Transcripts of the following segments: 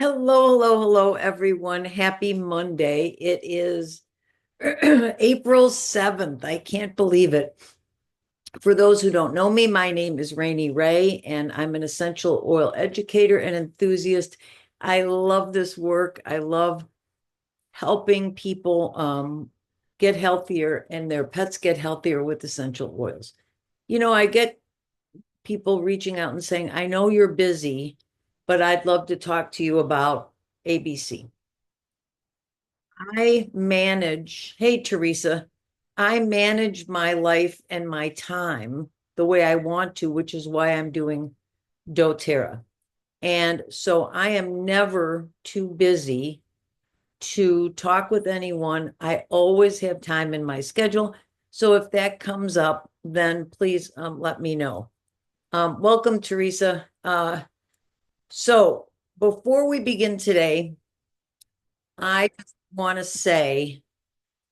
Hello, everyone. Happy Monday. It is April 7th. I can't believe it. For those who don't know me, my name is Raine Ray, and I'm an essential oil educator and enthusiast. I love this work. I love helping people get healthier and their pets get healthier with essential oils. I get people reaching out and saying, I know you're busy, but I'd love to talk to you about ABC. Hey, Teresa, I manage my life and my time the way I want to, which is why I'm doing doTERRA. And so I am never too busy to talk with anyone. I always have time in my schedule. So if that comes up, then please let me know. Welcome, Teresa. So before we begin today, I just want to say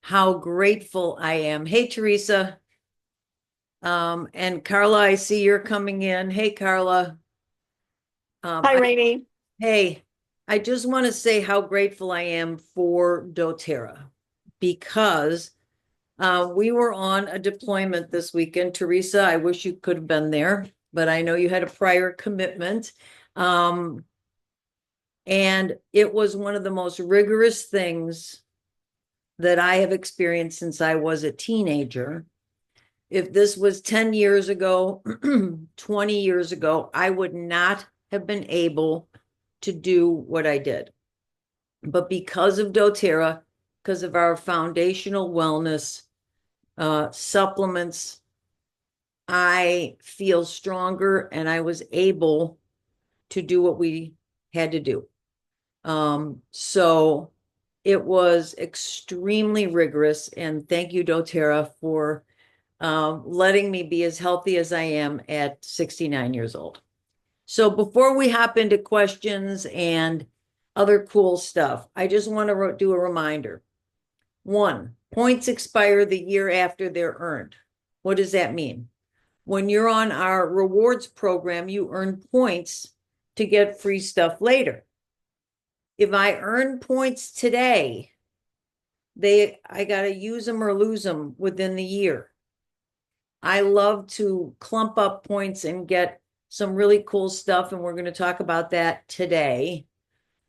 how grateful I am. Hey, Teresa. And Carla, I see you're coming in. Hey, Carla. Hi, I, Rainey. hey, I just want to say how grateful I am for doTERRA because we were on a deployment this weekend. Teresa, I wish you could have been there, but I know you had a prior commitment. Um, and it was one of the most rigorous things that I have experienced since I was a teenager. If this was 10 years ago, 20 years ago, I would not have been able to do what I did. But because of doTERRA, because of our foundational wellness supplements, I feel stronger and I was able to do what we had to do. So it was extremely rigorous. And thank you, doTERRA, for letting me be as healthy as I am at 69 years old. So before we hop into questions and other cool stuff, I just want to do a reminder. One, points expire the year after they're earned. What does that mean? When you're on our rewards program, you earn points to get free stuff later. If I earn points today, I got to use them or lose them within the year. I love to clump up points and get some really cool stuff, and we're going to talk about that today.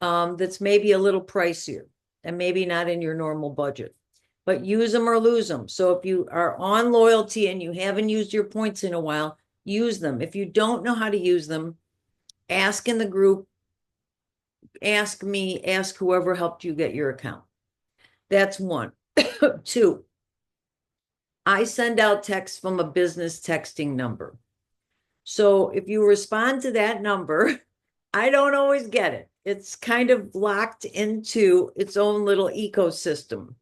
That's maybe a little pricier and maybe not in your normal budget, but use them or lose them. So if you are on loyalty and you haven't used your points in a while, use them. If you don't know how to use them, ask in the group, ask me, ask whoever helped you get your account. That's one. Two, I send out texts from a business texting number. So if you respond to that number, I don't always get it. It's kind of locked into its own little ecosystem.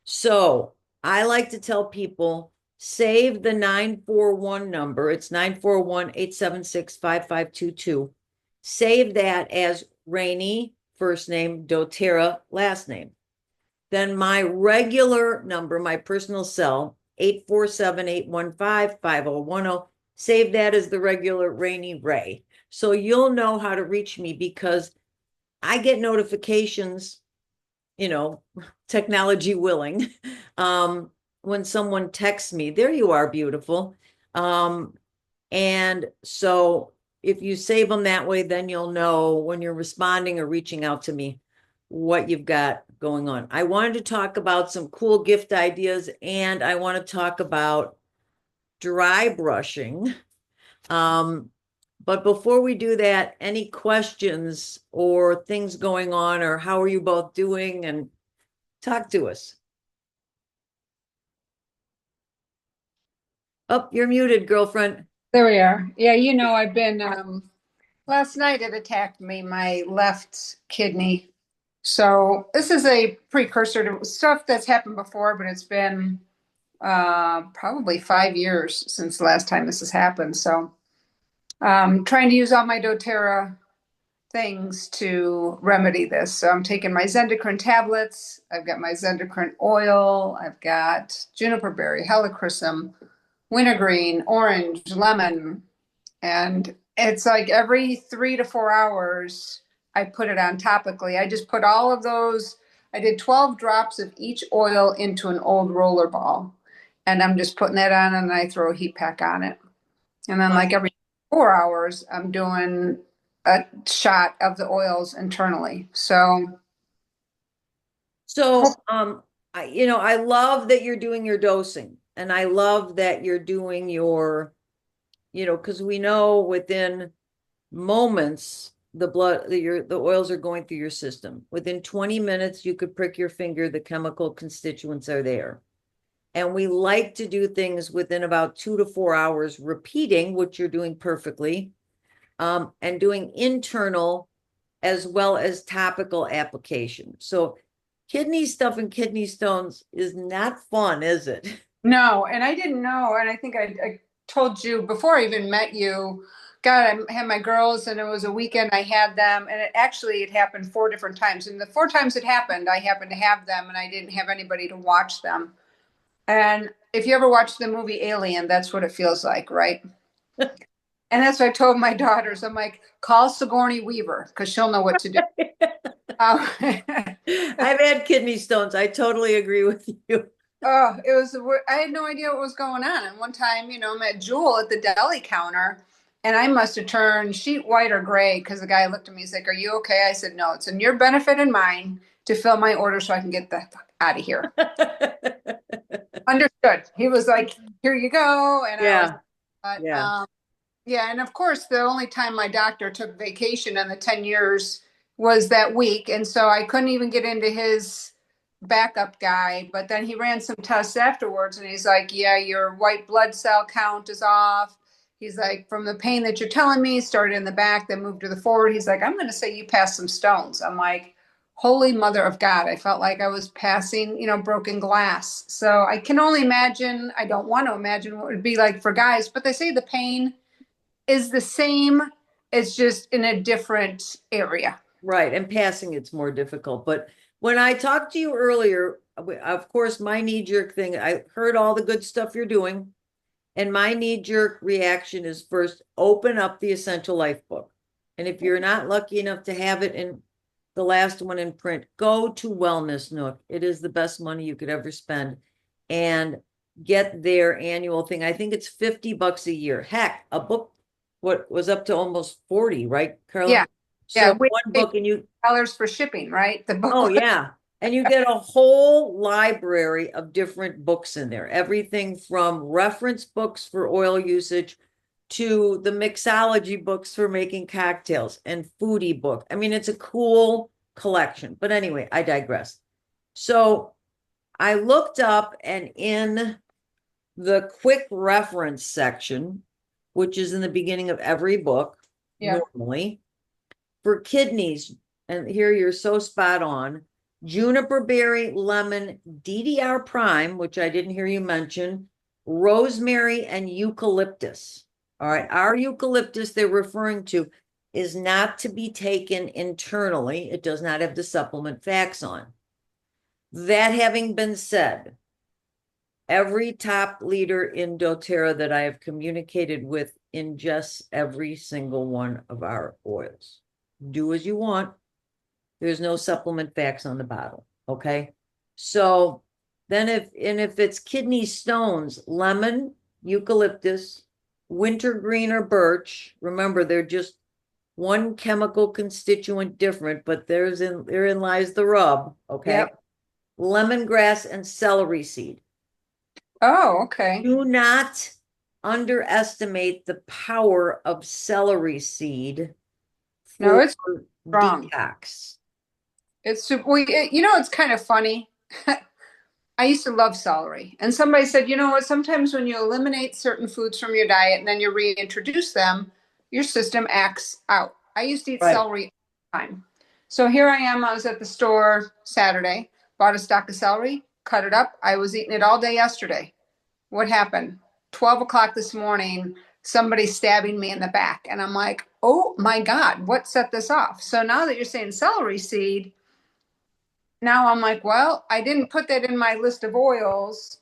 So I like to tell people save the 941 number. It's 941-876-5522. Save that as Rainey, first name, doTERRA, last name. Then my regular number, my personal cell, 847-815-5010. Save that as the regular Rainey Ray. So you'll know how to reach me because I get notifications, you know, technology willing, when someone texts me, there you are, beautiful. And so if you save them that way, then you'll know when you're responding or reaching out to me what you've got going on. I wanted to talk about some cool gift ideas and I want to talk about dry brushing. Um, but before we do that, any questions or things going on, or how are you both doing? And talk to us. Oh, you're muted, girlfriend. There we are. Yeah, I've been, last night it attacked me, my left kidney. So this is a precursor to stuff that's happened before, but it's been probably 5 years since the last time this has happened. So trying to use all my doTERRA things to remedy this. So I'm taking my Zendocrine tablets. I've got my Zendocrine oil. I've got juniper berry, helichrysum, wintergreen, orange, lemon, and it's like every 3 to 4 hours I put it on topically. I just put all of those, I did 12 drops of each oil into an old roller ball. And I'm just putting that on and I throw a heat pack on it. And then like every 4 hours, I'm doing a shot of the oils internally. So So, I love that you're doing your dosing, and I love that you're doing your, because we know within moments the oils are going through your system. Within 20 minutes, you could prick your finger, the chemical constituents are there. And we like to do things within about 2 to 4 hours, repeating, which you're doing perfectly, and doing internal as well as topical application. So kidney stuff and kidney stones is not fun, is it? no, and I didn't know. And I think I told you before I even met you. God, I had my girls, and it was a weekend. I had them, and it happened 4 different times. And the 4 times it happened, I happened to have them, and I didn't have anybody to watch them. And if you ever watch the movie Alien, that's what it feels like, right? And that's what I told my daughters. I'm like, call Sigourney Weaver because she'll know what to do. Um, I've had kidney stones. I totally agree with you. Oh, I had no idea what was going on. And one time, I'm at Jewel at the deli counter, and I must have turned sheet white or gray because the guy looked at me. He's like, "Are you okay?" I said, "No, it's in your benefit and mine to fill my order so I can get the fuck out of here." Understood. He was like, "Here you go." And I was, Yeah, but, yeah. yeah. And of course, the only time my doctor took vacation in the 10 years was that week. And so I couldn't even get into his backup guy. But then he ran some tests afterwards and he's like, yeah, your white blood cell count is off. He's like, from the pain that you're telling me, started in the back, then moved to the forward. He's like, I'm going to say you passed some stones. I'm like, holy mother of God. I felt like I was passing, broken glass. So I can only imagine, I don't want to imagine what it would be like for guys, but they say the pain is the same. It's just in a different area. Right. And passing it's more difficult. But when I talked to you earlier, of course, my knee-jerk thing, I heard all the good stuff you're doing. And my knee-jerk reaction is first open up the Essential Life book. And if you're not lucky enough to have it in the last one in print, go to Wellness Nook. It is the best money you could ever spend. And get their annual thing. I think it's $50 a year. Heck, a book, what was up to almost 40, right, Carla? Yeah. Yeah. So We one pay book and you, dollars for shipping, right? The book oh was, yeah. And you get a whole library of different books in there. Everything from reference books for oil usage to the mixology books for making cocktails and foodie book. I mean, it's a cool collection. But anyway, I digress. So I looked up and in the quick reference section, which is in the beginning of every book, yeah. normally, for kidneys, and here you're so spot on, juniper berry, lemon, DDR prime, which I didn't hear you mention, rosemary, and eucalyptus. All right, our eucalyptus they're referring to is not to be taken internally. It does not have the supplement facts on. That having been said, every top leader in doTERRA that I have communicated with ingests every single one of our oils. Do as you want. There's no supplement facts on the bottle. Okay. So then if it's kidney stones, lemon, eucalyptus, wintergreen or birch, remember they're just one chemical constituent different, but therein lies the rub. Okay. Yep. Lemongrass and celery seed. Oh, okay. Do not underestimate the power of celery seed No, for it's strong. detox. It's kind of funny. I used to love celery. And somebody said, you know what? Sometimes when you eliminate certain foods from your diet and then you reintroduce them, your system acts out. I used to eat Right. celery all the time. So here I am. I was at the store Saturday, bought a stalk of celery, cut it up. I was eating it all day yesterday. What happened? 12 o'clock this morning, somebody stabbing me in the back. And I'm like, oh my God, what set this off? So now that you're saying celery seed, now I'm like, well, I didn't put that in my list of oils,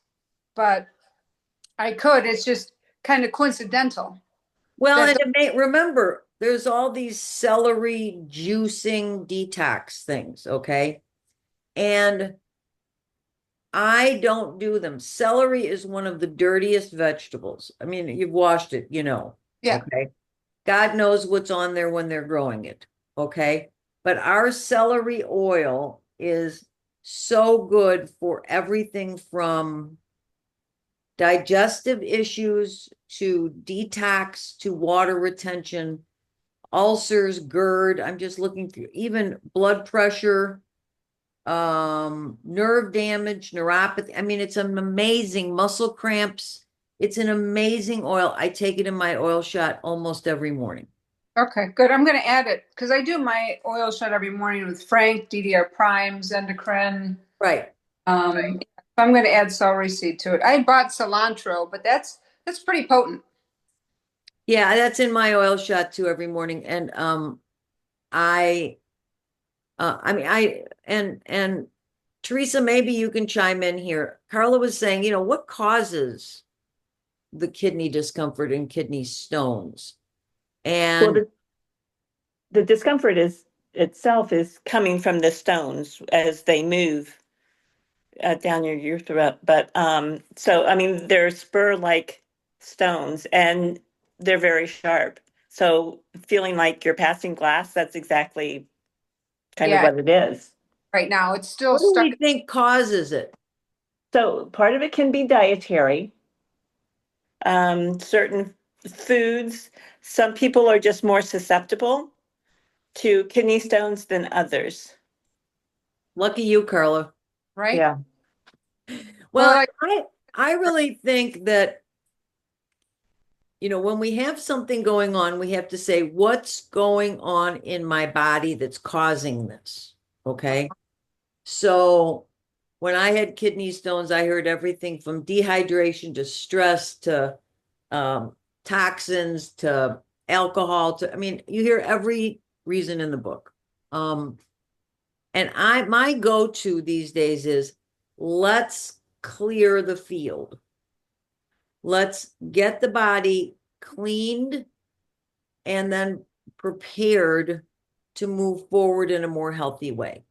but I could. It's just kind of coincidental Well, that and it may remember there's all these celery juicing detox things, okay? And I don't do them. Celery is one of the dirtiest vegetables. I mean, you've washed it, Yeah. okay? God knows what's on there when they're growing it, okay? But our celery oil is so good for everything from digestive issues to detox to water retention, ulcers, GERD. I'm just looking through even blood pressure, nerve damage, neuropathy. I mean, it's an amazing muscle cramps. It's an amazing oil. I take it in my oil shot almost every morning. Okay, good. I'm going to add it because I do my oil shot every morning with Frank, DDR Primes, endocrine. Right. I'm going to add celery seed to it. I bought cilantro, but that's pretty potent. Yeah, that's in my oil shot too every morning. And I I mean and Teresa, maybe you can chime in here. Carla was saying, what causes the kidney discomfort and kidney stones? Well, And the discomfort is itself is coming from the stones as they move down your urethra. But so I mean, they're spur-like stones, and they're very sharp. So feeling like you're passing glass, that's exactly kind of Yeah, what it is. right now it's still what do stuck. we think causes it? So part of it can be dietary. Certain foods, some people are just more susceptible to kidney stones than others. Lucky you, Carla. Right? Yeah. Well, Well, like, I really think that, when we have something going on, we have to say, what's going on in my body that's causing this? Okay. So when I had kidney stones, I heard everything from dehydration to stress to toxins to alcohol to, I mean, you hear every reason in the book. And my go-to these days is let's clear the field. Let's get the body cleaned and then prepared to move forward in a more healthy way.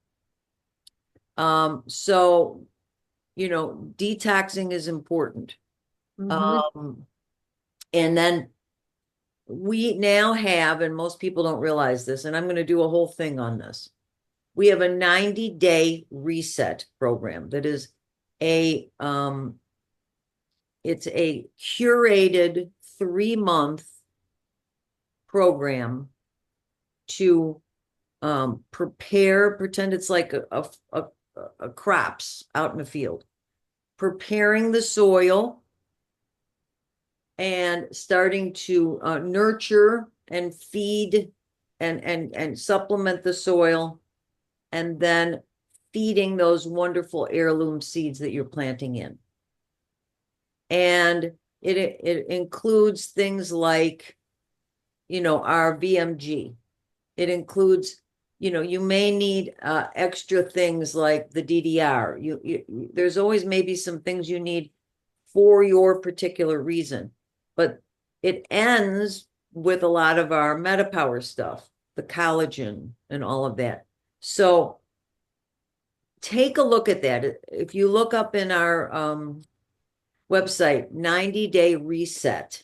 So, detoxing is important. mhm. Um, and then we now have, and most people don't realize this, and I'm going to do a whole thing on this. We have a 90-day reset program that is a it's a curated 3-month program to pretend it's like a crops out in the field, preparing the soil and starting to nurture and feed and supplement the soil, and then feeding those wonderful heirloom seeds that you're planting in. And it includes things like, our VMG. It includes, you may need extra things like the DDR. There's always maybe some things you need for your particular reason, but it ends with a lot of our MetaPower stuff, the collagen and all of that. So take a look at that. If you look up in our website, 90-day reset.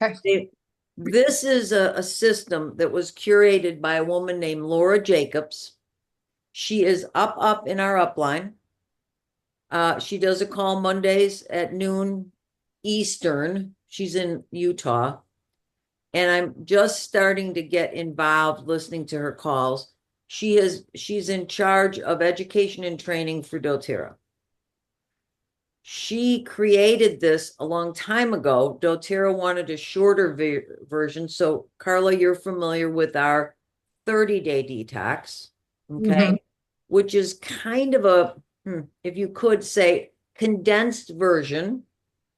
Okay. This is a system that was curated by a woman named Laura Jacobs. She is up in our upline. She does a call Mondays at noon Eastern. She's in Utah. And I'm just starting to get involved listening to her calls. She's in charge of education and training for doTERRA. She created this a long time ago. doTERRA wanted a shorter version. So, Carla, you're familiar with our 30-day detox, okay? Mhm. Which is kind of a, if you could say, condensed version,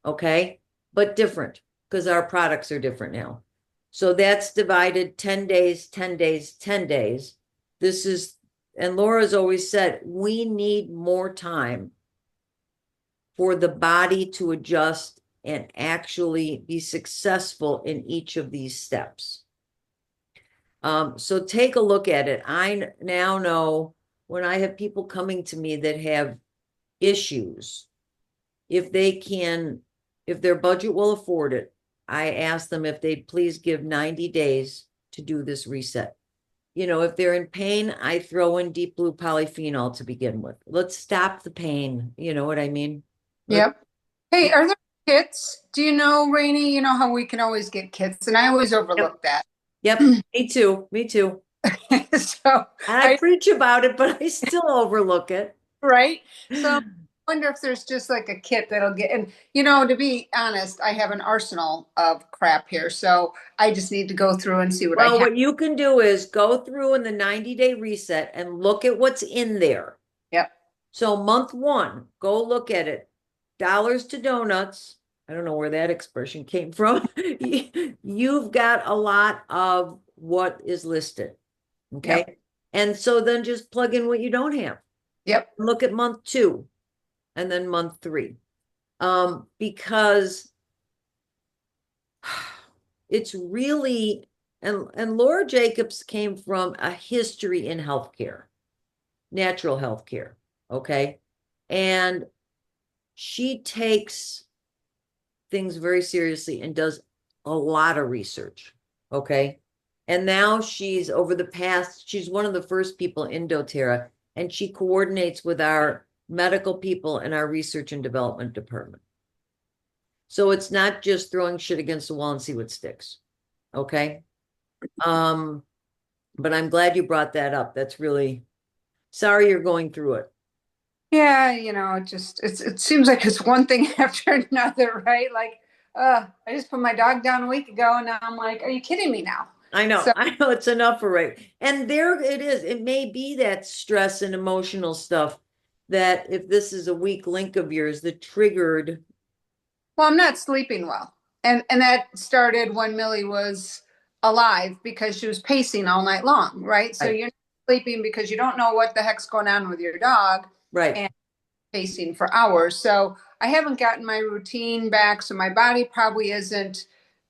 okay? But different because our products are different now. So that's divided 10 days, 10 days, 10 days. This is, and Laura's always said, we need more time for the body to adjust and actually be successful in each of these steps. So take a look at it. I now know when I have people coming to me that have issues, if their budget will afford it, I ask them if they'd please give 90 days to do this reset. If they're in pain, I throw in deep blue polyphenol to begin with. Let's stop the pain. You know what I mean? Yep. Hey, are there kits? Do you know, Rainey? You know how we can always get kits, and I always Yep. overlook that. Yep. Me too. Me too. So And I preach about it, but I still overlook it. right. So I wonder if there's just like a kit that'll get, and to be honest, I have an arsenal of crap here. So I just need to go through and see what I Well, have. what you can do is go through in the 90-day reset and look at what's in there. Yep. So month one, go look at it. Dollars to donuts. I don't know where that expression came from. You've got a lot of what is listed. Okay. Yep. And so then just plug in what you don't have. Yep. Look at month two and then month three. Because it's really, and Laura Jacobs came from a history in healthcare, natural healthcare. Okay. And she takes things very seriously and does a lot of research. Okay. And now she's she's one of the first people in doTERRA, and she coordinates with our medical people and our research and development department. So it's not just throwing shit against the wall and see what sticks. Okay. But I'm glad you brought that up. That's really sorry you're going through it. Yeah, it seems like it's one thing after another, right? Like, I just put my dog down a week ago, and now I'm like, are you kidding me now? I know, So, I know it's enough for right. And there it is. It may be that stress and emotional stuff that if this is a weak link of yours that triggered. well, I'm not sleeping well, and that started when Millie was alive because she was pacing all night long, right? So Right, you're not sleeping because you don't know what the heck's going on with your dog, right, and pacing for hours. So I haven't gotten my routine back. So my body probably isn't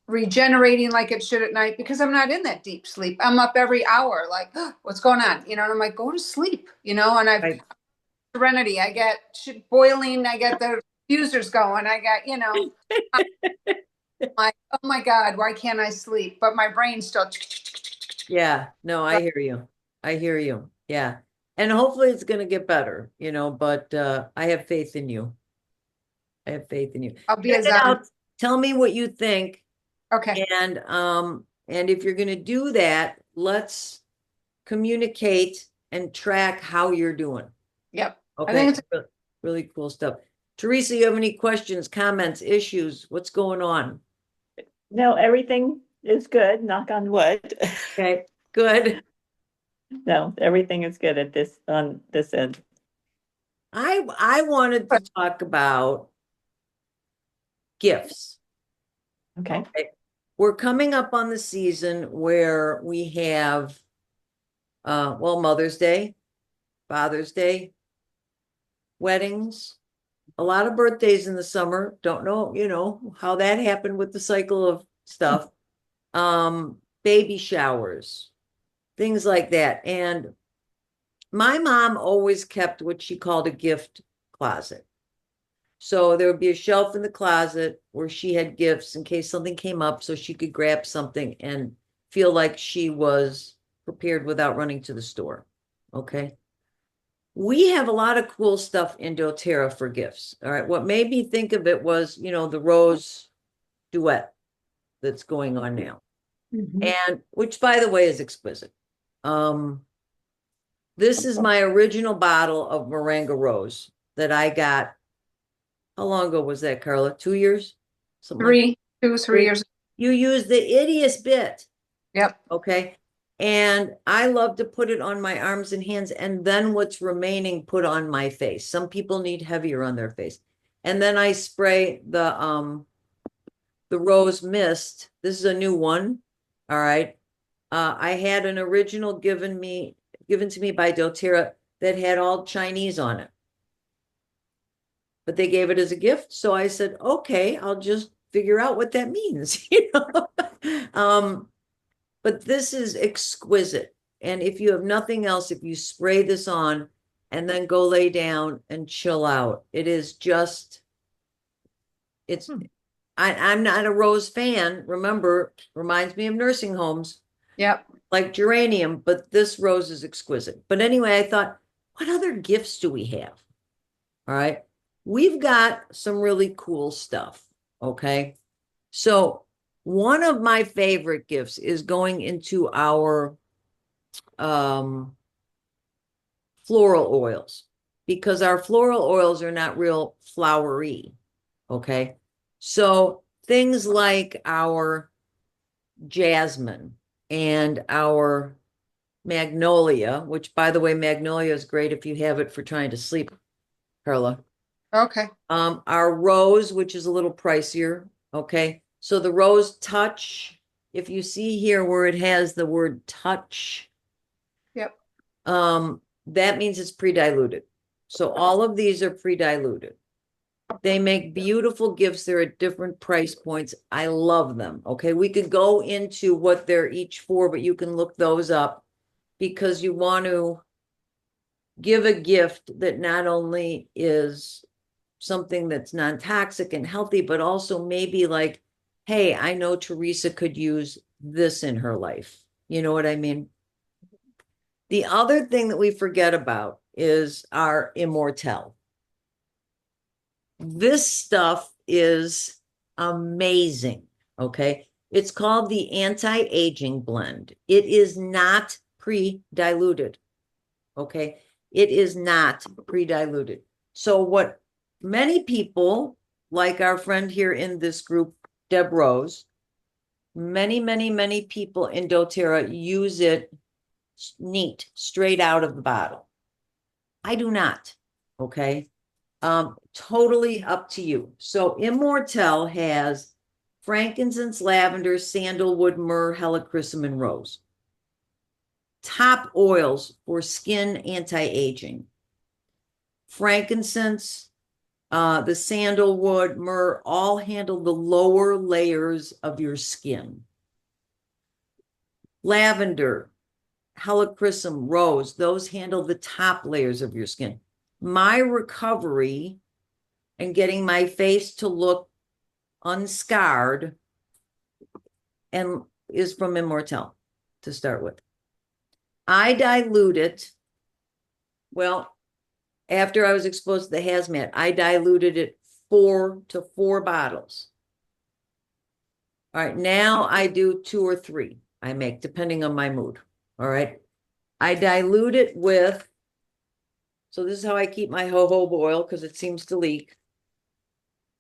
regenerating like it should at night because I'm not in that deep sleep. I'm up every hour, like, oh, what's going on? And I'm like, go to sleep, and I've right. serenity. I get boiling. I get the diffusers going. I got, I'm like, oh my God, why can't I sleep? But my brain's still. Yeah, no, I hear you. I hear you. Yeah. And hopefully it's going to get better, but I have faith in you. I have faith in you. I'll be Check as it on. out. Tell me what you think. Okay. And if you're going to do that, let's communicate and track how you're doing. Yep. I Okay. think it's Really, really cool stuff. Teresa, you have any questions, comments, issues? What's going on? No, everything is good, knock on wood. Okay, good. No, everything is good on this end. I wanted to talk about gifts. Okay. Okay. We're coming up on the season where we have Mother's Day, Father's Day, weddings, a lot of birthdays in the summer. Don't know, how that happened with the cycle of stuff. Baby showers, things like that. And my mom always kept what she called a gift closet. So there would be a shelf in the closet where she had gifts in case something came up so she could grab something and feel like she was prepared without running to the store. Okay. We have a lot of cool stuff in doTERRA for gifts. All right. What made me think of it was, the rose duet that's going on now. And which, by the way, is exquisite. This is my original bottle of Moringa Rose that I got. How long ago was that, Carla? 2 years? Something like 3 years. You use the ittiest bit. Yep. Okay. And I love to put it on my arms and hands, and then what's remaining put on my face. Some people need heavier on their face. And then I spray the rose mist. This is a new one. All right. I had an original given to me by doTERRA that had all Chinese on it. But they gave it as a gift. So I said, okay, I'll just figure out what that means. but this is exquisite. And if you have nothing else, if you spray this on and then go lay down and chill out, it is just, it's, I'm not a rose fan. Remember, reminds me of nursing homes, Yep. like geranium, but this rose is exquisite. But anyway, I thought, what other gifts do we have? All right. We've got some really cool stuff. Okay. So one of my favorite gifts is going into our floral oils, because our floral oils are not real flowery. Okay. So things like our Jasmine and our Magnolia, which, by the way, Magnolia is great if you have it for trying to sleep, Carla. Okay. Our rose, which is a little pricier. Okay. So the rose touch, if you see here where it has the word touch, Yep. that means it's pre-diluted. So all of these are pre-diluted. They make beautiful gifts. They're at different price points. I love them. Okay. We could go into what they're each for, but you can look those up because you want to give a gift that not only is something that's non-toxic and healthy, but also maybe like, hey, I know Teresa could use this in her life. You know what I mean? The other thing that we forget about is our Immortelle. This stuff is amazing. Okay. It's called the anti-aging blend. It is not pre-diluted. Okay. It is not pre-diluted. So what many people, like our friend here in this group, Deb Rose, many people in doTERRA use it neat, straight out of the bottle. I do not. Okay. Totally up to you. So Immortelle has frankincense, lavender, sandalwood, myrrh, helichrysum, and rose. Top oils for skin anti-aging. Frankincense, the sandalwood, myrrh, all handle the lower layers of your skin. Lavender, helichrysum, rose, those handle the top layers of your skin. My recovery and getting my face to look unscarred and is from Immortelle to start with. I dilute it. Well, after I was exposed to the hazmat, I diluted it 4 to 4 bottles. All right, now I do 2 or 3. I make depending on my mood. All right. I dilute it with, so this is how I keep my jojoba oil because it seems to leak.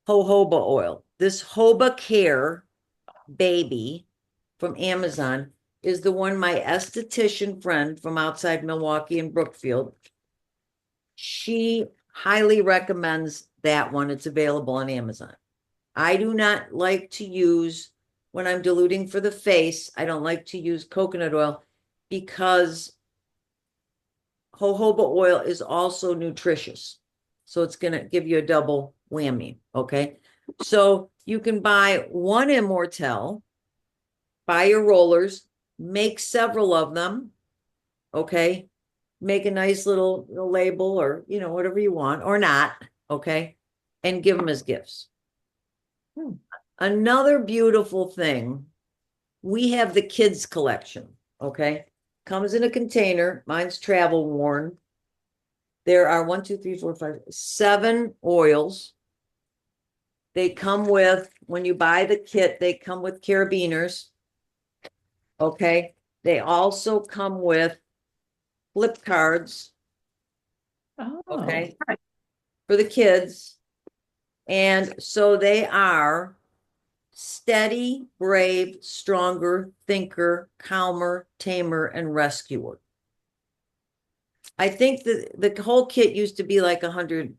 Jojoba oil. This Hoba Care baby from Amazon is the one my esthetician friend from outside Milwaukee in Brookfield, she highly recommends that one. It's available on Amazon. I do not like to use, when I'm diluting for the face, I don't like to use coconut oil because jojoba oil is also nutritious. So it's going to give you a double whammy. Okay. So you can buy one Immortelle, buy your rollers, make several of them. Okay. Make a nice little label or, you know, whatever you want or not. Okay. And give them as gifts. Another beautiful thing, we have the kids collection. Okay. Comes in a container. Mine's travel worn. There are 1, 2, 3, 4, 5, 7 oils. They come with, when you buy the kit, they come with carabiners. Okay. They also come with flip cards. Oh. Okay. For the kids. And so they are steady, brave, stronger, thinker, calmer, tamer, and rescuer. I think the whole kit used to be like 100,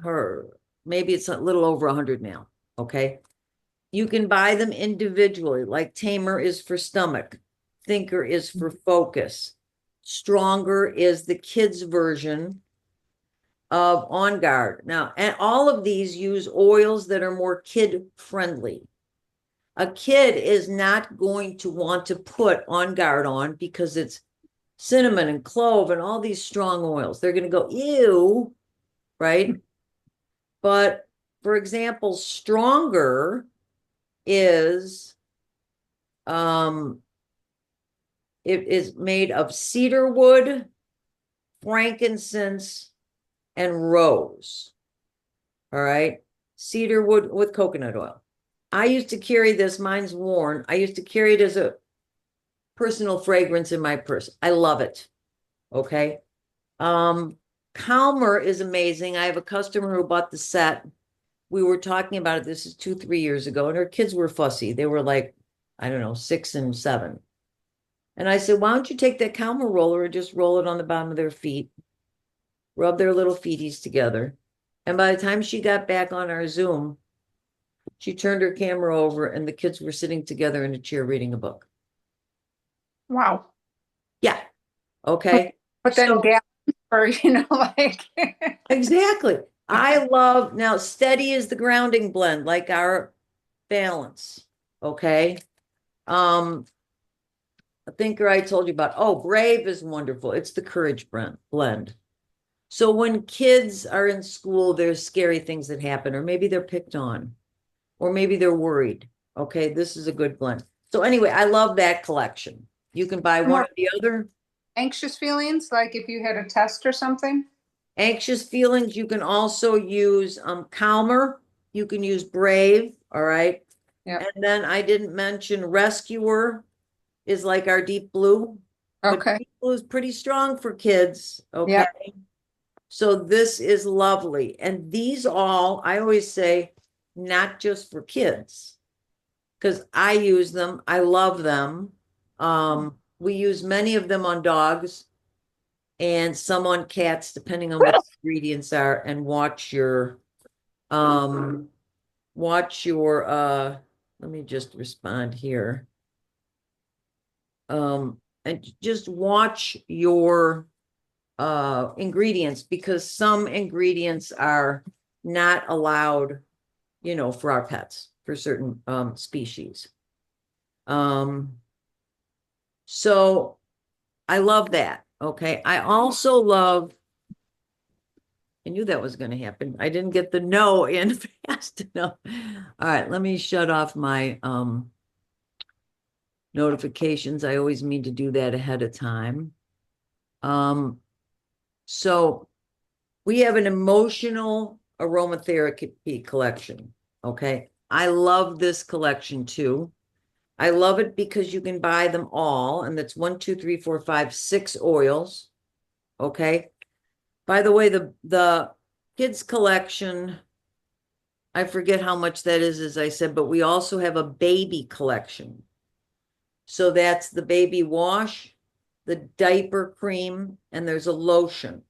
or maybe it's a little over 100 now. Okay. You can buy them individually, like tamer is for stomach, thinker is for focus, stronger is the kids version of On Guard. Now, and all of these use oils that are more kid friendly. A kid is not going to want to put On Guard on because it's cinnamon and clove and all these strong oils. They're going to go, ew, right? But for example, Stronger is it is made of cedar wood, frankincense, and rose. All right. Cedar wood with coconut oil. I used to carry this, mine's worn. I used to carry it as a personal fragrance in my purse. I love it. Okay. Calmer is amazing. I have a customer who bought the set. We were talking about it. This is 2, 3 years ago, and her kids were fussy. They were like, I don't know, 6 and 7. And I said, why don't you take that Calmer roller and just roll it on the bottom of their feet, rub their little feeties together. And by the time she got back on our Zoom, she turned her camera over and the kids were sitting together in a chair reading a book. Wow. Yeah. Okay. But then So- or like Exactly. I love now Steady is the grounding blend, like our Balance. Okay. I think I told you about, oh, Brave is wonderful. It's the Courage blend. So when kids are in school, there's scary things that happen, or maybe they're picked on, or maybe they're worried. Okay, this is a good blend. So anyway, I love that collection. You can buy one or the other. anxious feelings, like if you had a test or something. Anxious feelings, you can also use Calmer. You can use Brave, all right? Yeah. And then I didn't mention Rescuer is like our Deep Blue. But Okay. Deep Blue is pretty strong for kids, okay? Yeah. So this is lovely. And these all, I always say, not just for kids, because I use them. I love them. We use many of them on dogs and some on cats, depending on what the ingredients are, and watch your, let me just respond here. And just watch your ingredients, because some ingredients are not allowed, for our pets, for certain species. So I love that. Okay. I also love, I knew that was going to happen. I didn't get the no in fast enough. All right, let me shut off my notifications. I always mean to do that ahead of time. So we have an emotional aromatherapy collection. Okay. I love this collection too. I love it because you can buy them all, and that's 1, 2, 3, 4, 5, 6 oils. Okay. By the way, the kids collection, I forget how much that is, as I said, but we also have a baby collection. So that's the baby wash, the diaper cream, and there's a lotion.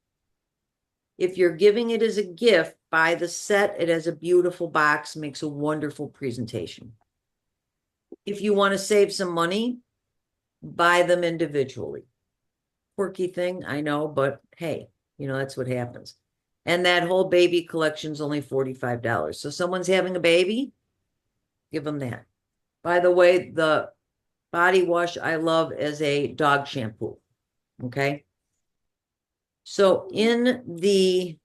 If you're giving it as a gift, buy the set. It has a beautiful box, makes a wonderful presentation. If you want to save some money, buy them individually. Quirky thing, I know, but hey, that's what happens. And that whole baby collection's only $45. So someone's having a baby, give them that. By the way, the body wash I love as a dog shampoo. Okay. So in the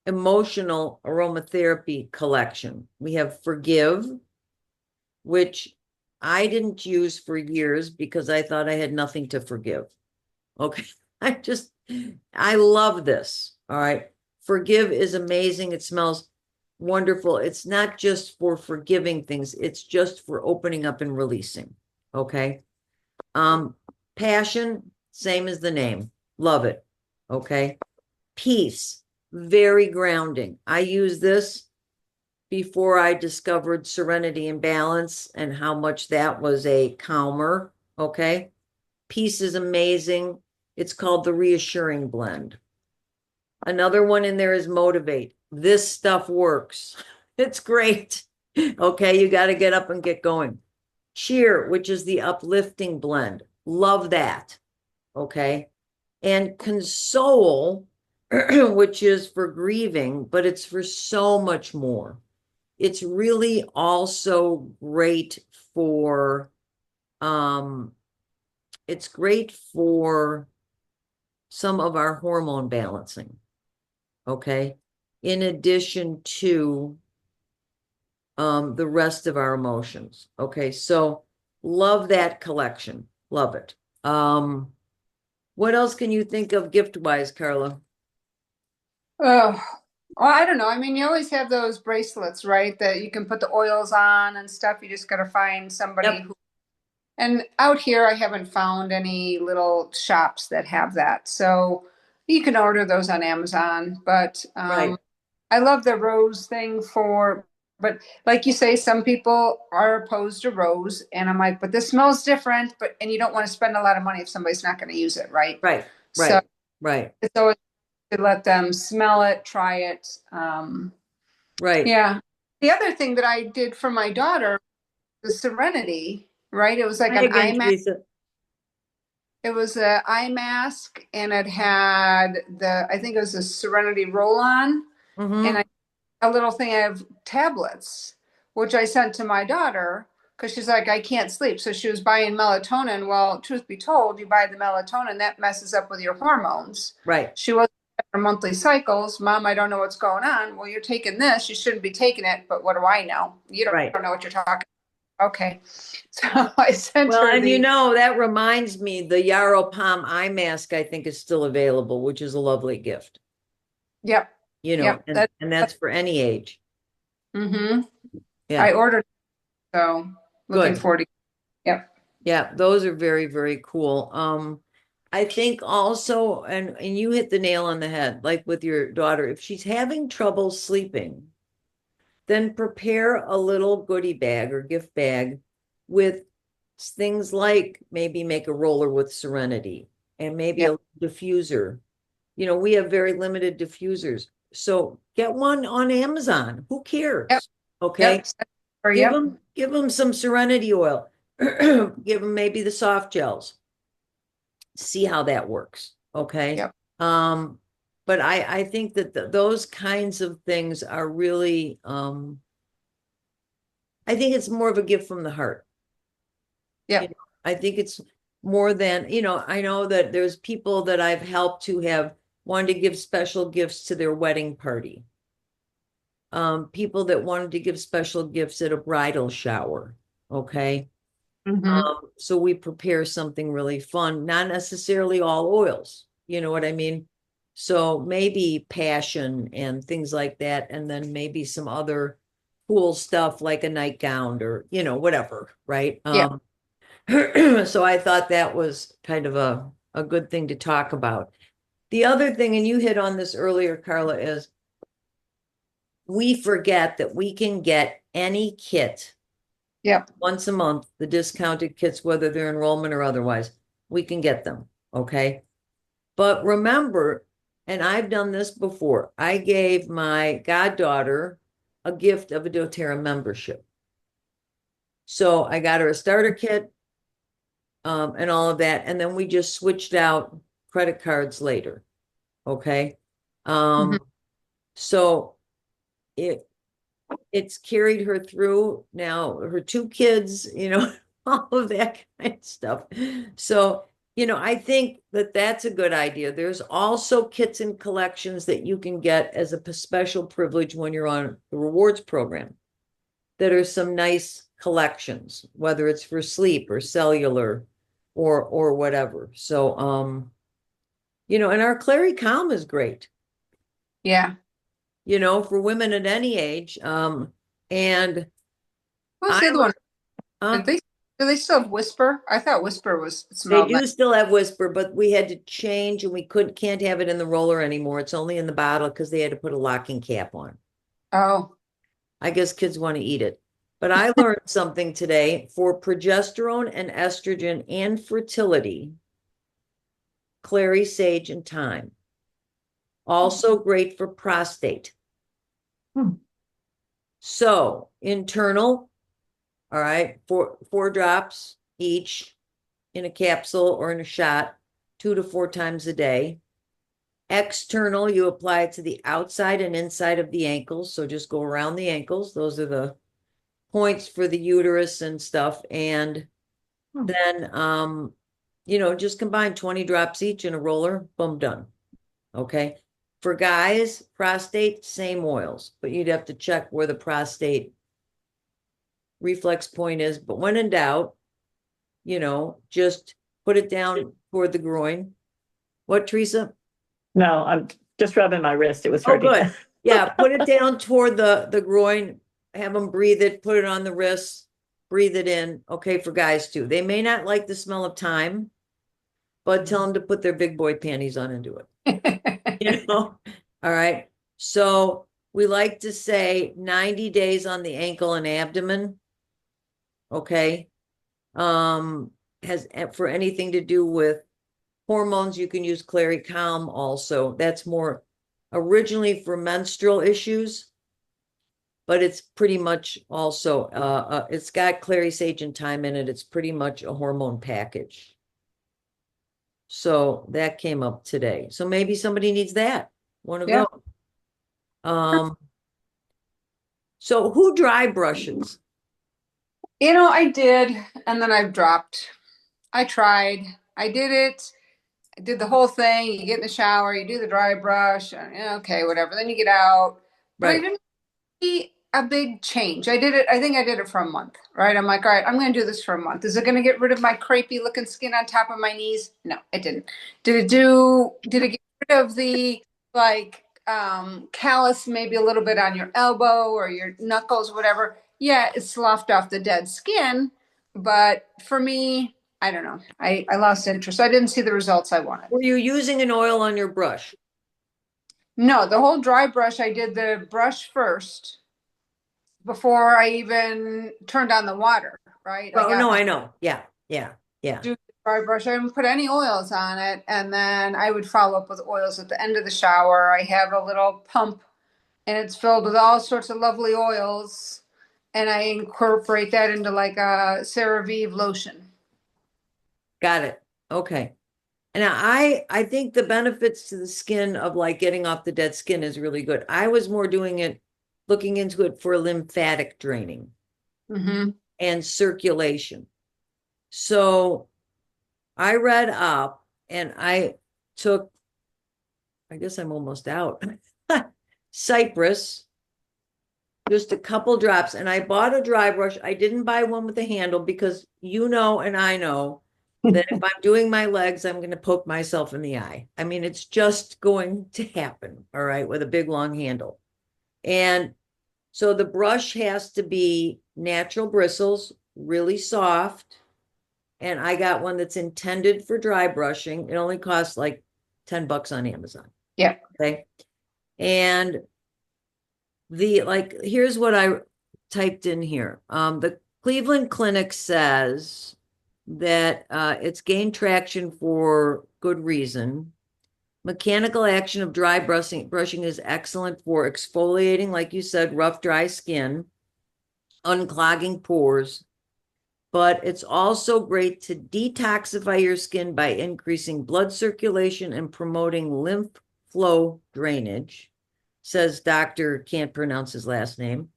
emotional aromatherapy collection, we have Forgive, which I didn't use for years because I thought I had nothing to forgive. Okay. I love this. All right. Forgive is amazing. It smells wonderful. It's not just for forgiving things. It's just for opening up and releasing. Okay. Passion, same as the name. Love it. Okay. Peace, very grounding. I use this before I discovered Serenity and Balance and how much that was a calmer. Okay. Peace is amazing. It's called the Reassuring Blend. Another one in there is Motivate. This stuff works. It's great. Okay, you got to get up and get going. Cheer, which is the uplifting blend. Love that. Okay. And Console, which is for grieving, but it's for so much more. it's really also great for, it's great for some of our hormone balancing. Okay. In addition to the rest of our emotions. Okay, so love that collection. Love it. What else can you think of gift-wise, Carla? Oh, well, I don't know. I mean, you always have those bracelets, right? That you can put the oils on and stuff. You just got to find somebody Yep. who, and out here, I haven't found any little shops that have that. So you can order those on Amazon. But Right. I love the rose thing but like you say, some people are opposed to rose. And I'm like, but this smells different. And you don't want to spend a lot of money if somebody's not going to use it, right? Right. So Right. Right. it's always to let them smell it, try it. Right. Yeah. The other thing that I did for my daughter, the Serenity, right? It was like Hi an again, eye mask. Teresa. It was an eye mask and it had I think it was a Serenity roll on and Mm-hmm. a little thing of tablets, which I sent to my daughter because she's like, I can't sleep. So she was buying melatonin. Well, truth be told, you buy the melatonin, that messes up with your hormones. Right. She wasn't at her monthly cycles. Mom, I don't know what's going on. Well, you're taking this. You shouldn't be taking it, but what do I know? You Right. don't know what you're talking about. Okay. So I sent Well, her and the, that reminds me, the Yarrow Palm eye mask, I think, is still available, which is a lovely gift, yep, yep, and that's for any age. mm-hmm. I Yeah. ordered, so looking Good. forward to, yep, Yeah, those are very, very cool. I think also, and you hit the nail on the head, like with your daughter, if she's having trouble sleeping, then prepare a little goodie bag or gift bag with things like maybe make a roller with Serenity and maybe yep, a diffuser. We have very limited diffusers. So get one on Amazon. Who yep, cares? Okay. yep, or yep, Give them some Serenity oil. Give them maybe the soft gels. See how that works. Okay. yep, Um, but I think that those kinds of things are really, I think it's more of a gift from the heart. yep, I think it's more than, I know that there's people that I've helped who have wanted to give special gifts to their wedding party. People that wanted to give special gifts at a bridal shower. Okay. mm-hmm. So we prepare something really fun, not necessarily all oils. You know what I mean? So maybe passion and things like that, and then maybe some other cool stuff like a nightgown or, whatever, right? Yeah, So I thought that was kind of a good thing to talk about. The other thing, and you hit on this earlier, Carla, is we forget that we can get any kit yep, once a month, the discounted kits, whether they're enrollment or otherwise, we can get them. Okay. But remember, and I've done this before, I gave my goddaughter a gift of a doTERRA membership. So I got her a starter kit, and all of that. And then we just switched out credit cards later. Okay. mm-hmm. So it it's carried her through now, her two kids, all of that kind of stuff. So, I think that that's a good idea. There's also kits and collections that you can get as a special privilege when you're on the rewards program that are some nice collections, whether it's for sleep or cellular or whatever. So, and our Clary Calm is great, Yeah. for women at any age. And What was I the other one? uh, Did they do they still have Whisper? I thought Whisper was they smelled nice. do still have Whisper, but we had to change and we can't have it in the roller anymore. It's only in the bottle because they had to put a locking cap on. Oh, I guess kids want to eat it. But I learned something today for progesterone and estrogen and fertility, clary sage and thyme. Also great for prostate. hmm. So internal, all right, four drops each in a capsule or in a shot, 2 to 4 times a day. External, you apply it to the outside and inside of the ankles. So just go around the ankles. Those are the points for the uterus and stuff. And then, just combine 20 drops each in a roller, boom, done. Okay. For guys, prostate, same oils, but you'd have to check where the prostate reflex point is. But when in doubt, just put it down toward the groin. What, Teresa? No, I'm just rubbing my wrist. It was Oh, hurting. good. Yeah, put it down toward the groin, have them breathe it, put it on the wrist, breathe it in. Okay, for guys too. They may not like the smell of thyme, but tell them to put their big boy panties on and do it. All right. So we like to say 90 days on the ankle and abdomen. Okay. Has for anything to do with hormones, you can use Clary Calm also. That's more originally for menstrual issues, but it's pretty much also it's got clary sage and thyme in it. It's pretty much a hormone package. So that came up today. So maybe somebody needs that. One of Yeah. those. So who dry brushes? I did, and then I've dropped. I tried. I did it. I did the whole thing. You get in the shower, you do the dry brush, and, yeah, okay, whatever. Then you get out. But I Right. didn't see a big change. I think I did it for a month, right? I'm like, all right, I'm going to do this for a month. Is it going to get rid of my crepey looking skin on top of my knees? No, it didn't. Did it get rid of the like callus maybe a little bit on your elbow or your knuckles, whatever? Yeah, it sloughed off the dead skin. But for me, I don't know. I lost interest. I didn't see the results I wanted. Were you using an oil on your brush? No, the whole dry brush, I did the brush first before I even turned on the water, right? I Oh, got no, my I know. Yeah, yeah, yeah. dry brush. I didn't put any oils on it. And then I would follow up with oils at the end of the shower. I have a little pump and it's filled with all sorts of lovely oils. And I incorporate that into like a CeraVe lotion. Got it. Okay. And I think the benefits to the skin of like getting off the dead skin is really good. I was more doing it, looking into it for lymphatic draining Mm-hmm. and circulation. So I read up and I took, I guess I'm almost out, cypress, just a couple drops. And I bought a dry brush. I didn't buy one with a handle because and I know that if I'm doing my legs, I'm going to poke myself in the eye. I mean, it's just going to happen, all right, with a big long handle. And so the brush has to be natural bristles, really soft. And I got one that's intended for dry brushing. It only costs like $10 on Amazon. Yeah. Okay. And here's what I typed in here. The Cleveland Clinic says that it's gained traction for good reason. Mechanical action of dry brushing is excellent for exfoliating, like you said, rough, dry skin, unclogging pores, but it's also great to detoxify your skin by increasing blood circulation and promoting lymph flow drainage, says Dr. Can't pronounce his last name.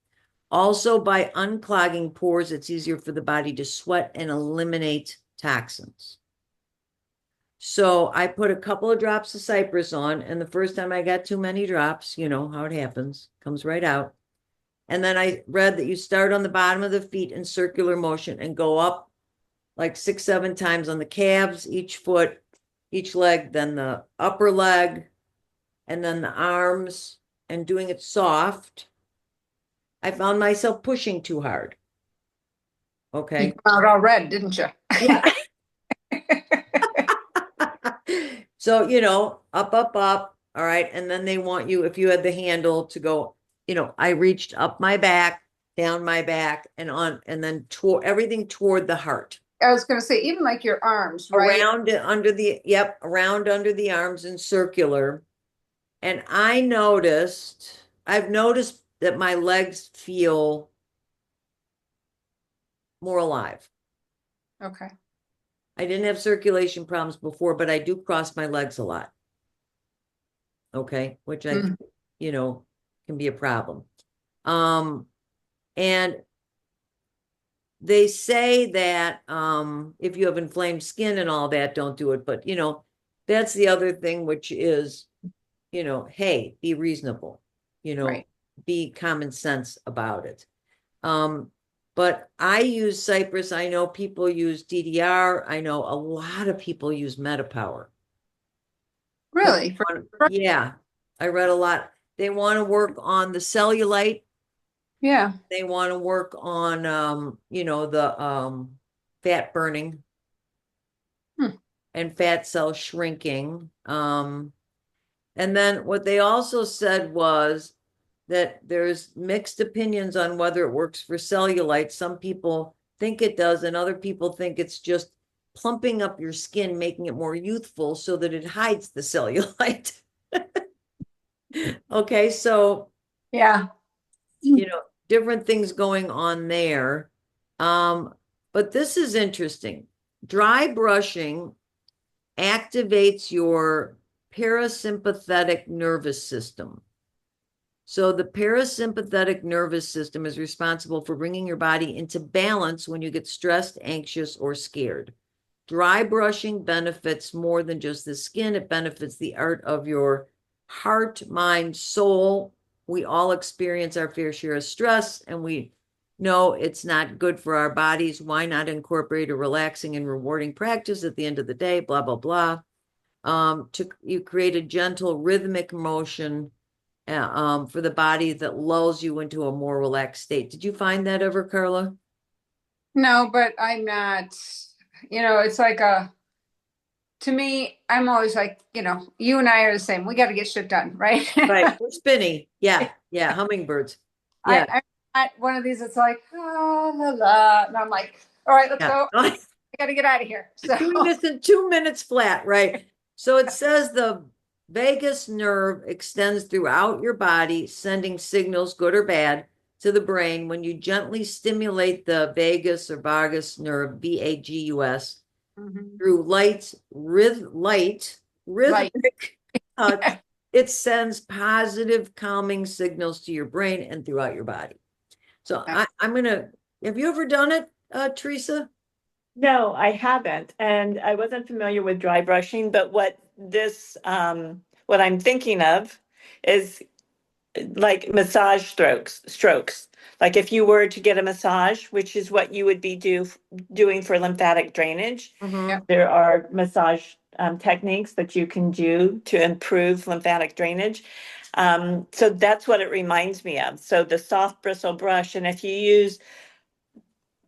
Also, by unclogging pores, it's easier for the body to sweat and eliminate toxins. So I put a couple of drops of cypress on, and the first time I got too many drops, you know how it happens, comes right out. And then I read that you start on the bottom of the feet in circular motion and go up like 6, 7 times on the calves, each foot, each leg, then the upper leg, and then the arms, and doing it soft. I found myself pushing too hard. Okay. You come out all red, didn't you? Yeah. So, up. All right. And then they want you, if you had the handle to go, I reached up my back, down my back, and on, and then toward everything toward the heart. I was going to say, even like your arms, right? Around under the arms in circular. And I've noticed that my legs feel more alive. Okay. I didn't have circulation problems before, but I do cross my legs a lot. okay, which I, Mm. can be a problem. And they say that if you have inflamed skin and all that, don't do it. But that's the other thing, which is, hey, be reasonable, Right. be common sense about it. But I use Cypress. I know people use DDR. I know a lot of people use MetaPower. Really? Yeah, I read a lot. They want to work on the cellulite. Yeah. They want to work on the fat burning Hmm. and fat cell shrinking. And then what they also said was that there's mixed opinions on whether it works for cellulite. Some people think it does, and other people think it's just plumping up your skin, making it more youthful so that it hides the cellulite. Okay, so Yeah. different things going on there. But this is interesting. Dry brushing activates your parasympathetic nervous system. So the parasympathetic nervous system is responsible for bringing your body into balance when you get stressed, anxious, or scared. Dry brushing benefits more than just the skin. It benefits the art of your heart, mind, soul. We all experience our fair share of stress, and we know it's not good for our bodies. Why not incorporate a relaxing and rewarding practice at the end of the day? Blah, blah, blah. You create a gentle rhythmic motion for the body that lulls you into a more relaxed state. Did you find that ever, Carla? No, but I'm not, it's like to me, I'm always like, you and I are the same. We got to get shit done, right? Right. We're spinning. Yeah. Yeah. Hummingbirds. Yeah. I'm not one of these that's like, ah, la, la. And I'm like, all right, let's Yeah. go. I got to get out of here. So, Doing this in 2 minutes flat, right? So it says the vagus nerve extends throughout your body, sending signals, good or bad, to the brain. When you gently stimulate the vagus or vagus nerve, VAGUS, Mhm. through light, Like, rhythmic touch, it sends positive calming signals to your brain and throughout your body. So I'm gonna. Have you ever done it, Teresa? No, I haven't. And I wasn't familiar with dry brushing, but what I'm thinking of is like massage strokes. Like if you were to get a massage, which is what you would be doing for lymphatic drainage, Mm-hmm. yeah. there are massage techniques that you can do to improve lymphatic drainage. So that's what it reminds me of. So the soft bristle brush, and if you use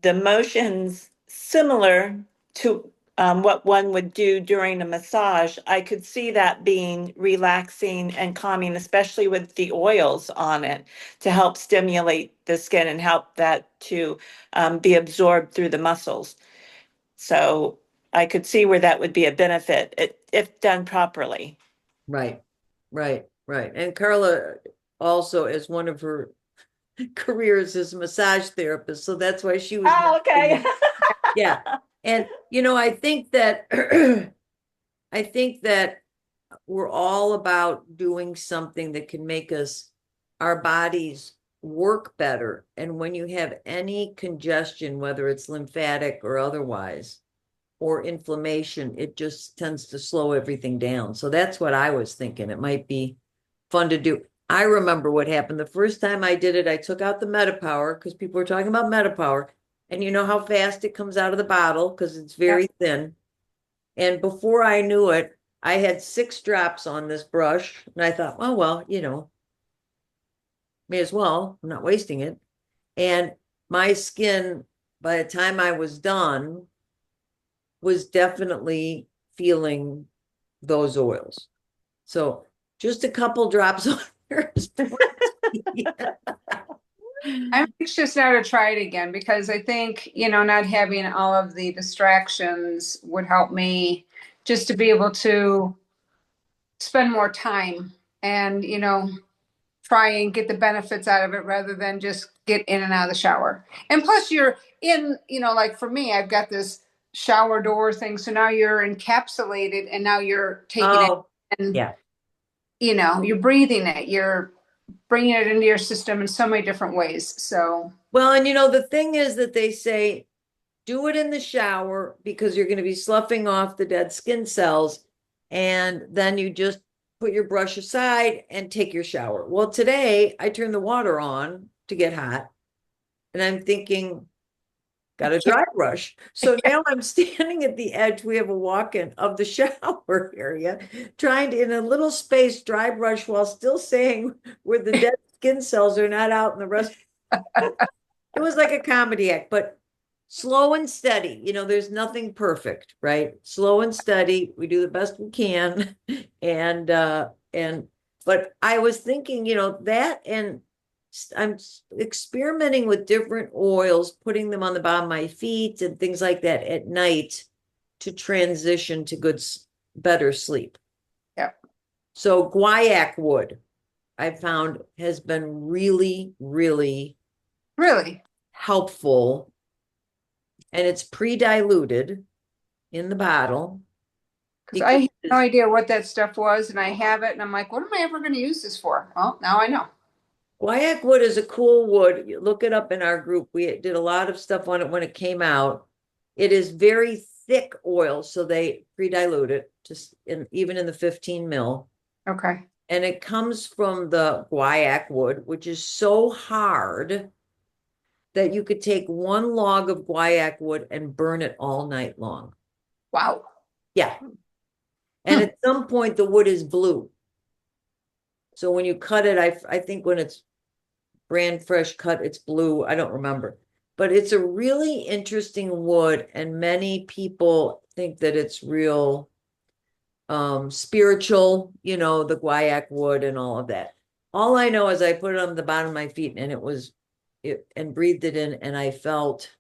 the motions similar to what one would do during a massage, I could see that being relaxing and calming, especially with the oils on it to help stimulate the skin and help that to be absorbed through the muscles. So I could see where that would be a benefit if done properly. Right, right. And Carla also, as one of her careers, is a massage therapist, so that's why she was Oh, okay. mentioning. Yeah, and I think that I think that we're all about doing something that can make our bodies work better. And when you have any congestion, whether it's lymphatic or otherwise, or inflammation, it just tends to slow everything down. So that's what I was thinking. It might be fun to do. I remember what happened the first time I did it. I took out the MetaPower because people were talking about MetaPower, and you know how fast it comes out of the bottle because it's Yeah. very thin. And before I knew it, I had 6 drops on this brush, and I thought, oh well, may as well. I'm not wasting it. And my skin, by the time I was done, was definitely feeling those oils. So just a couple drops on there is plenty. I'm anxious now to try it again because I think, not having all of the distractions would help me just to be able to spend more time and, try and get the benefits out of it rather than just get in and out of the shower. And plus you're in, like for me, I've got this shower door thing. So now you're encapsulated and now you're taking it Oh, and, yeah. you're breathing it, you're bringing it into your system in so many different ways. So, Well, and the thing is that they say do it in the shower because you're going to be sloughing off the dead skin cells. And then you just put your brush aside and take your shower. Well, today I turned the water on to get hot. And I'm thinking, got a dry brush. So now I'm standing at the edge. We have a walk-in of the shower area, trying to, in a little space, dry brush while still saying where the dead skin cells are not out in the rest. It was like a comedy act, but slow and steady. There's nothing perfect, right? Slow and steady. We do the best we can. But I was thinking, that and I'm experimenting with different oils, putting them on the bottom of my feet and things like that at night to transition to better sleep. yeah. So guaiac wood, I found, has been really, really Really? helpful. And it's pre-diluted in the bottle. Because I had no idea what that stuff was, and I have it, and I'm like, what am I ever going to use this for? Well, now I know. Guaiac wood is a cool wood. You look it up in our group. We did a lot of stuff on it when it came out. It is very thick oil, so they pre-dilute it even in the 15 mil. Okay. And it comes from the guaiac wood, which is so hard that you could take one log of guaiac wood and burn it all night long. Wow. Yeah. And at some point, the wood is blue. So when you cut it, I think when it's brand fresh cut, it's blue. I don't remember. But it's a really interesting wood, and many people think that it's real spiritual, the guaiac wood and all of that. All I know is I put it on the bottom of my feet and and breathed it in, and I felt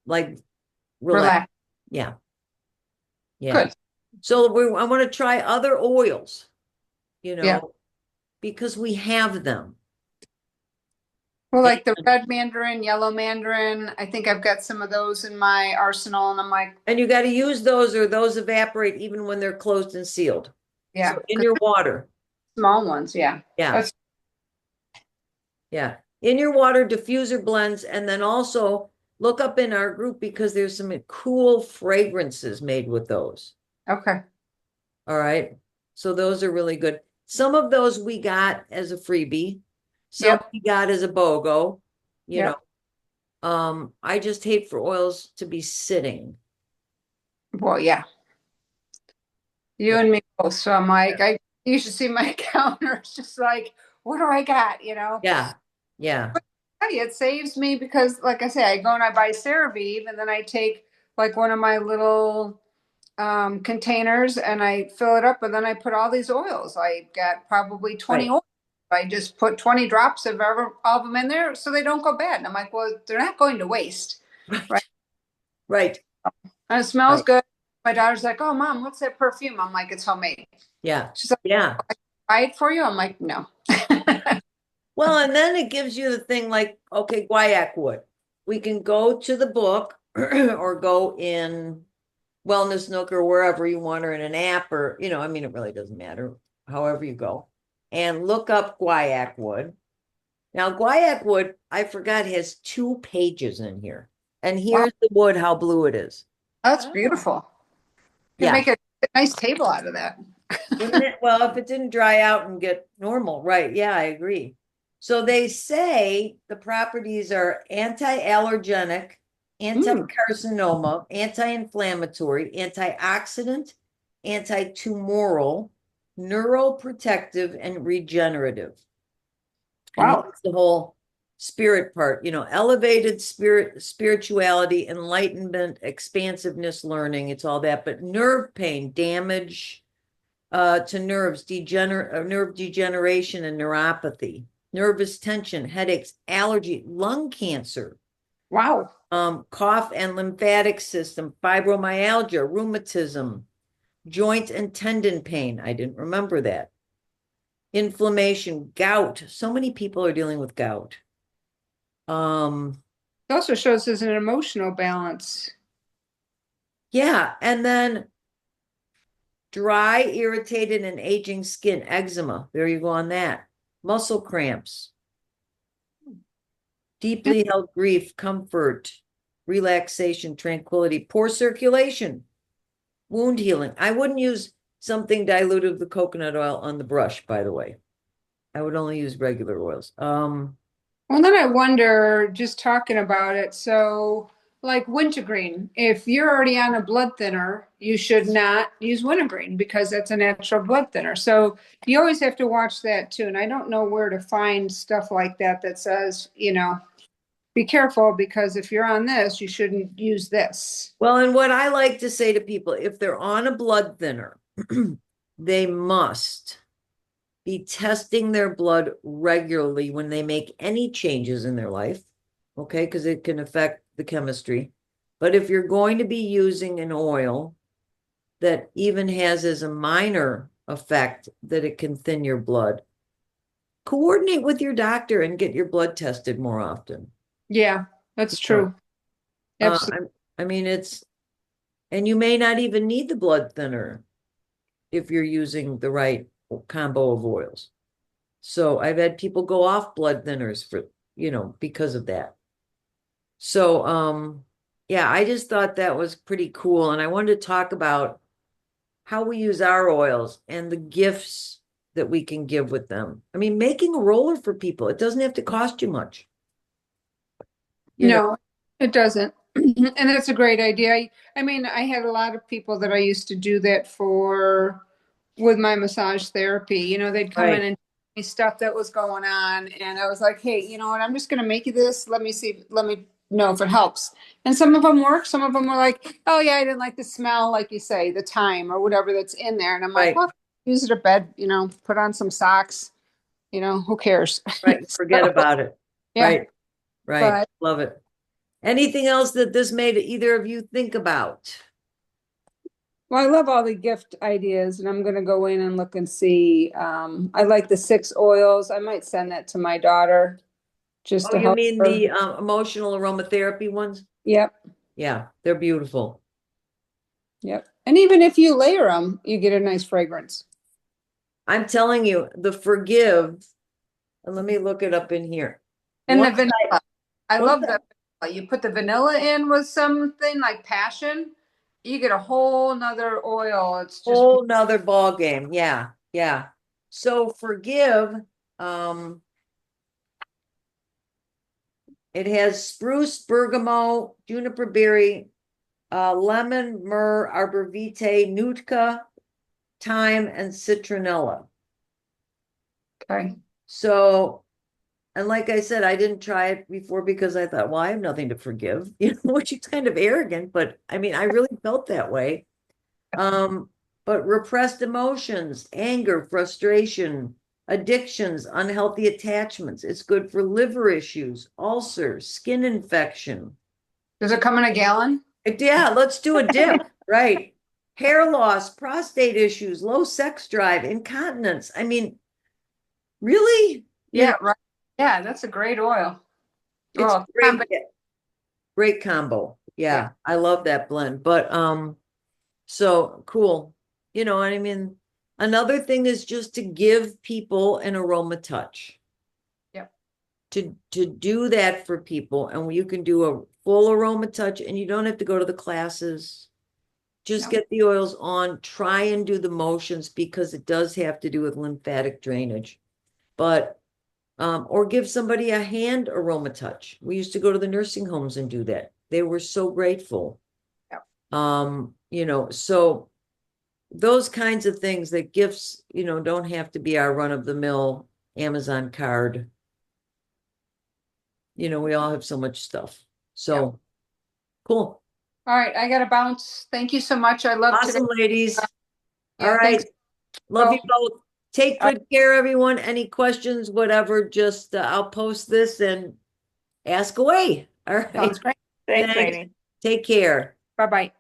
like relaxed. Yeah. Yeah. Good. So I want to try other oils, Yeah. because we have them. Well, like the red mandarin, yellow mandarin, I think I've got some of those in my arsenal, and I'm like, And you got to use those, or those evaporate even when they're closed and sealed. yeah, So in your water. small ones, yeah. Yeah. Yeah. In your water, diffuser blends, and then also look up in our group because there's some cool fragrances made with those. Okay. All right. So those are really good. Some of those we got as a freebie. Some we got as a BOGO, know. I just hate for oils to be sitting. Well, yeah. You and me both. So I'm like, you should see my counter. It's just like, what do I got? Yeah. Yeah. It saves me because, like I say, I go and I buy CeraVe, and then I take like one of my little containers and I fill it up, and then I put all these oils. I got probably 20 oils. I just put 20 drops of all of them in there so they don't go bad. And I'm like, well, they're not going to waste. Right. And it smells good. My daughter's like, oh, Mom, what's that perfume? I'm like, it's homemade. Yeah. She's like, yeah. I buy it for you? I'm like, no. Well, and then it gives you the thing like, okay, guaiac wood. We can go to the book or go in Wellness Nook or wherever you want, or in an app, or, it really doesn't matter, however you go, and look up guaiac wood. Now, guaiac wood, I forgot, has 2 pages in here. And here's the wood, how blue it is. That's beautiful. You make a nice table out of that. Well, if it didn't dry out and get normal, right? Yeah, I agree. So they say the properties are anti-allergenic, anti-carcinoma, anti-inflammatory, antioxidant, anti-tumoral, neuroprotective, and regenerative. Wow. And the whole spirit part, elevated spirituality, enlightenment, expansiveness, learning, it's all that. But nerve pain, damage to nerves, nerve degeneration and neuropathy, nervous tension, headaches, allergy, lung cancer. Wow. Cough and lymphatic system, fibromyalgia, rheumatism, joint and tendon pain. I didn't remember that. Inflammation, gout. So many people are dealing with gout. It also shows there's an emotional balance. Yeah, and then Dry, irritated, and aging skin, eczema. There you go on that. Muscle cramps. Deeply held grief, comfort, relaxation, tranquility, poor circulation, wound healing. I wouldn't use something diluted with the coconut oil on the brush, by the way. I would only use regular oils. Well, then I wonder, just talking about it, so like wintergreen, if you're already on a blood thinner, you should not use wintergreen because that's a natural blood thinner. So you always have to watch that too. And I don't know where to find stuff like that that says, be careful because if you're on this, you shouldn't use this. Well, and what I like to say to people, if they're on a blood thinner, they must be testing their blood regularly when they make any changes in their life, okay? Because it can affect the chemistry. But if you're going to be using an oil that even has as a minor effect that it can thin your blood, coordinate with your doctor and get your blood tested more often. Yeah, that's true. Absolutely. I mean, and you may not even need the blood thinner if you're using the right combo of oils. So I've had people go off blood thinners for, because of that. So, yeah, I just thought that was pretty cool. And I wanted to talk about how we use our oils and the gifts that we can give with them. I mean, making a roller for people, it doesn't have to cost you much. No, it doesn't. And that's a great idea. I mean, I had a lot of people that I used to do that for with my massage therapy. They'd come in and tell me stuff that was going on. And I was like, hey, you know what? I'm just going to make you this. Let me know if it helps. And some of them work. Some of them were like, oh, yeah, I didn't like the smell, like you say, the thyme or whatever that's in there. And I'm like, well, use it a bed, put on some socks, who cares? Right. Forget about it. Yeah. Right. Love it. Anything else that this made either of you think about? Well, I love all the gift ideas, and I'm going to go in and look and see. I like the 6 oils. I might send that to my daughter just to you help mean her. the emotional aromatherapy ones? Yep. Yeah, they're beautiful. Yep. And even if you layer them, you get a nice fragrance. I'm telling you, the Forgive, and let me look it up in here. And the vanilla. I love the vanilla. You put the vanilla in with something like passion, you get a whole nother oil. It's just whole nother ball game. Yeah. So Forgive, it has spruce, bergamot, juniper berry, lemon, myrrh, arbor vitae, nootka, thyme, and citronella. Okay. So, and like I said, I didn't try it before because I thought, well, I have nothing to forgive, which is kind of arrogant, but I mean, I really felt that way. But repressed emotions, anger, frustration, addictions, unhealthy attachments. It's good for liver issues, ulcers, skin infection. Does it come in a gallon? Yeah, let's do a dip, right? Hair loss, prostate issues, low sex drive, incontinence. I mean, really? Yeah, right. Yeah, that's a great oil. It's great combo. Yeah, I love that blend. But so cool. And I mean, another thing is just to give people an aroma touch. Yep. To do that for people, and you can do a full aroma touch, and you don't have to go to the classes. Just get the oils on, try and do the motions because it does have to do with lymphatic drainage. But or give somebody a hand aroma touch. We used to go to the nursing homes and do that. They were so grateful. Yep. So those kinds of things, that gifts, don't have to be our run-of-the-mill Amazon card. We all have so much stuff. So cool. All right, I got to bounce. Thank you so much. I love Awesome, ladies. Yeah, all right. thanks. Love you both. Take good care, everyone. Any questions, whatever, just I'll post this and ask away. All right. Sounds great. Thanks, Raine. Take care. Bye-bye.